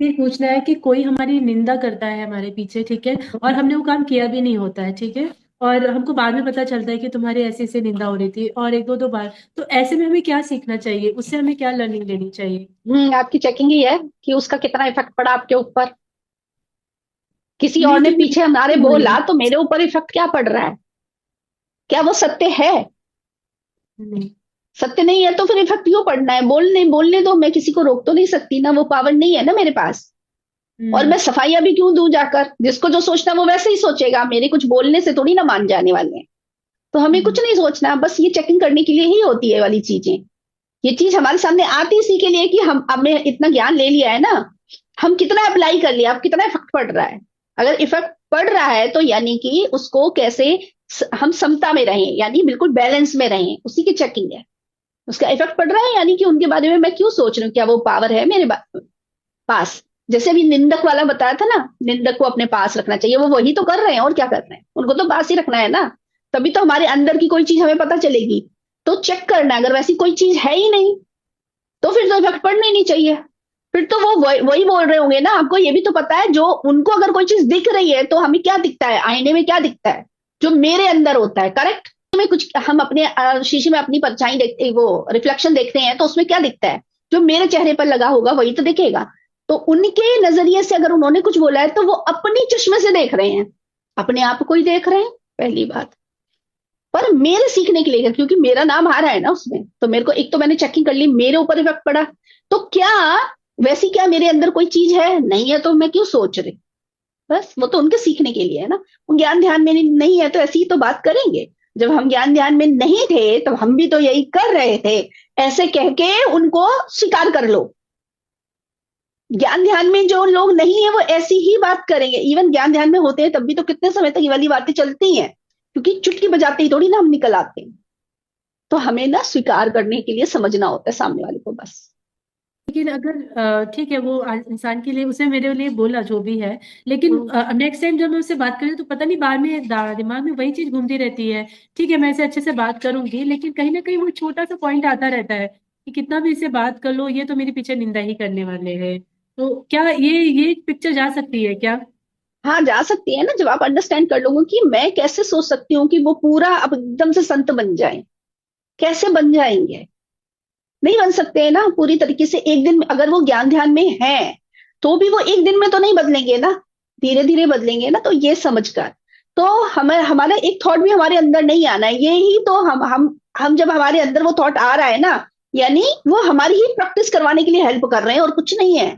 ये पूछना है कि कोई हमारी निंदा करता है हमारे पीछे, ठीक है, और हमने वो काम किया भी नहीं होता है, ठीक है, और हमको बाद में पता चलता है कि तुम्हारी ऐसे ऐसे निंदा हो रही थी और एक दो दो बार, तो ऐसे में हमें क्या सीखना चाहिए, उससे हमें क्या लर्निंग लेनी चाहिए? आपकी चेकिंग ही है कि उसका कितना इफेक्ट पड़ा आपके ऊपर। किसी और ने लेकिन पीछे हमारे नहीं हुई। बोला तो मेरे ऊपर इफेक्ट क्या पड़ रहा है? क्या वो सत्य है? नहीं। सत्य नहीं है तो फिर इफेक्ट क्यों पड़ना है? बोलने बोलने दो, मैं किसी को रोक तो नहीं सकती ना, वो पावर नहीं है ना मेरे पास। और हम्म। मैं सफाइयां भी क्यों दूं जाकर? जिसको जो सोचना है वो वैसे ही सोचेगा, मेरे कुछ बोलने से थोड़ी ना मान जाने वाले हैं। तो हमें हम्म। कुछ नहीं सोचना, बस ये चेकिंग करने के लिए ही होती है वाली चीजें। ये चीज हमारे सामने आती इसी के लिए कि हम हमने इतना ज्ञान ले लिया है ना, हम कितना अप्लाई कर लिया, अब कितना इफेक्ट पड़ रहा है। अगर इफेक्ट पड़ रहा है तो यानी कि उसको कैसे हम समता में रहें, यानी बिल्कुल बैलेंस में रहें, उसी की चेकिंग है। उसका इफेक्ट पड़ रहा है यानी कि उनके बारे में मैं क्यों सोच रही हूँ, क्या वो पावर है मेरे पास? जैसे अभी निंदक वाला बताया था ना, निंदक को अपने पास रखना चाहिए, वो वही तो कर रहे हैं, और क्या कर रहे हैं, उनको तो पास ही रखना है ना। तभी तो हमारे अंदर की कोई चीज हमें पता चलेगी। तो चेक करना, अगर वैसी कोई चीज है ही नहीं तो फिर तो इफेक्ट पड़ना ही नहीं चाहिए। फिर तो वो वही बोल रहे होंगे ना, आपको ये भी तो पता है, जो उनको अगर कोई चीज दिख रही है तो हमें क्या दिखता है, आईने में क्या दिखता है? जो मेरे अंदर होता है, करेक्ट। में कुछ हम अपने शीशे में अपनी परछाई देखते, वो रिफ्लेक्शन देखते हैं, तो उसमें क्या दिखता है? जो मेरे चेहरे पर लगा होगा वही तो दिखेगा। तो उनके नजरिए से अगर उन्होंने कुछ बोला है तो वो अपनी चश्मे से देख रहे हैं, अपने आप को ही देख रहे हैं, पहली बात। पर मेरे सीखने के लिए, क्योंकि मेरा नाम आ रहा है ना उसमें, तो मेरे को एक तो मैंने चेकिंग कर ली, मेरे ऊपर इफेक्ट पड़ा। तो क्या वैसी क्या मेरे अंदर कोई चीज है? नहीं है तो मैं क्यों सोच रही? बस वो तो उनके सीखने के लिए है ना। वो ज्ञान ध्यान में नहीं है तो ऐसी ही तो बात करेंगे। जब हम ज्ञान ध्यान में नहीं थे तब हम भी तो यही कर रहे थे। ऐसे कह के उनको स्वीकार कर लो। ज्ञान ध्यान में जो लोग नहीं है वो ऐसी ही बात करेंगे, इवन ज्ञान ध्यान में होते हैं तब भी तो कितने समय तक ये वाली बातें चलती हैं, क्योंकि चुटकी बजाते ही थोड़ी ना हम निकल आते हैं। तो हमें ना स्वीकार करने के लिए समझना होता है सामने वाले को, बस। लेकिन अगर ठीक है, वो इंसान के लिए, उसे मेरे लिए बोला जो भी है, लेकिन हम्म। नेक्स्ट टाइम जब मैं उससे बात करूँ तो पता नहीं बाहर में दिमाग में वही चीज घूमती रहती है। ठीक है, मैं इसे अच्छे से बात करूंगी, लेकिन कहीं ना कहीं वो छोटा सा पॉइंट आता रहता है कि कितना भी इसे बात कर लो, ये तो मेरे पीछे निंदा ही करने वाले हैं। तो क्या ये पिक्चर जा सकती है क्या? हाँ, जा सकती है ना, जब आप अंडरस्टैंड कर लोगे कि मैं कैसे सोच सकती हूँ कि वो पूरा अब एकदम से संत बन जाए। कैसे बन जाएंगे? नहीं बन सकते हैं ना पूरी तरीके से एक दिन में। अगर वो ज्ञान ध्यान में है तो भी वो एक दिन में तो नहीं बदलेंगे ना, धीरे धीरे बदलेंगे ना, तो ये समझकर। तो हमें हमारा एक थॉट भी हमारे अंदर नहीं आना है, यही तो हम जब हमारे अंदर वो थॉट आ रहा है ना, यानी वो हमारी ही प्रैक्टिस करवाने के लिए हेल्प कर रहे हैं, और कुछ नहीं है।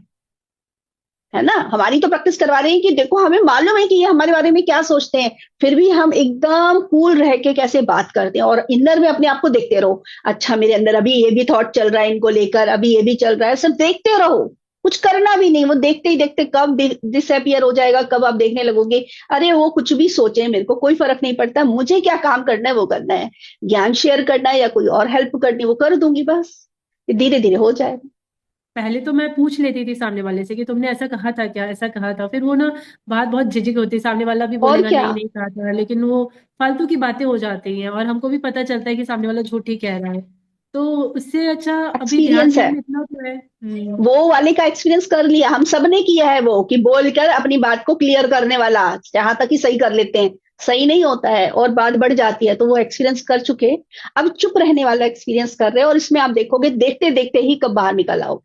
है ना, हमारी तो प्रैक्टिस करवा रहे हैं कि देखो हमें मालूम है कि ये हमारे बारे में क्या सोचते हैं, फिर भी हम एकदम कूल रह के कैसे बात करते हैं, और इनर में अपने आप को देखते रहो। अच्छा, मेरे अंदर अभी ये भी थॉट चल रहा है इनको लेकर, अभी ये भी चल रहा है, सब देखते रहो। कुछ करना भी नहीं, वो देखते ही देखते कब डिसअपियर हो जाएगा, कब आप देखने लगोगे अरे वो कुछ भी सोचे, मेरे को कोई फर्क नहीं पड़ता, मुझे क्या काम करना है वो करना है। ज्ञान शेयर करना है या कोई और हेल्प करनी है वो कर दूंगी, बस। धीरे धीरे हो जाएगा। पहले तो मैं पूछ लेती थी सामने वाले से कि तुमने ऐसा कहा था क्या, ऐसा कहा था, फिर वो ना बात बहुत झिझक होती, सामने वाला भी और बोलेगा क्या। नहीं नहीं कहा था, लेकिन वो फालतू की बातें हो जाती हैं और हमको भी पता चलता है कि सामने वाला झूठ ही कह रहा है। तो उससे अच्छा अभी ध्यान एक्सपीरियंस है, ध्यान में इतना तो है। वो वाले का एक्सपीरियंस कर लिया, हम सब ने किया है वो, कि बोलकर अपनी बात को क्लियर करने वाला, जहां तक ही सही कर लेते हैं, सही नहीं होता है और बात बढ़ जाती है, तो वो एक्सपीरियंस कर चुके। अब चुप रहने वाला एक्सपीरियंस कर रहे हैं, और इसमें आप देखोगे देखते देखते ही कब बाहर निकल आओ।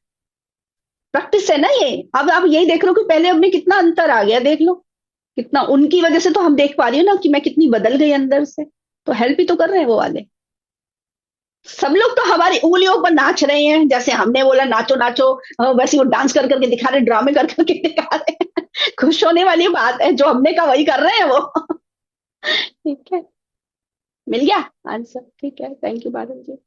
प्रैक्टिस है ना ये। अब आप यही देख लो कि पहले अब में कितना अंतर आ गया, देख लो कितना, उनकी वजह से तो हम देख पा रही हूँ ना कि मैं कितनी बदल गई अंदर से। तो हेल्प ही तो कर रहे हैं वो वाले। सब लोग तो हमारी उंगलियों पर नाच रहे हैं, जैसे हमने बोला नाचो नाचो, वैसे वो डांस कर करके दिखा रहे, ड्रामे कर करके दिखा रहे। खुश होने वाली बात है, जो हमने कहा वही कर रहे हैं वो। ठीक है। मिल गया आंसर? ठीक है, थैंक यू बादल जी।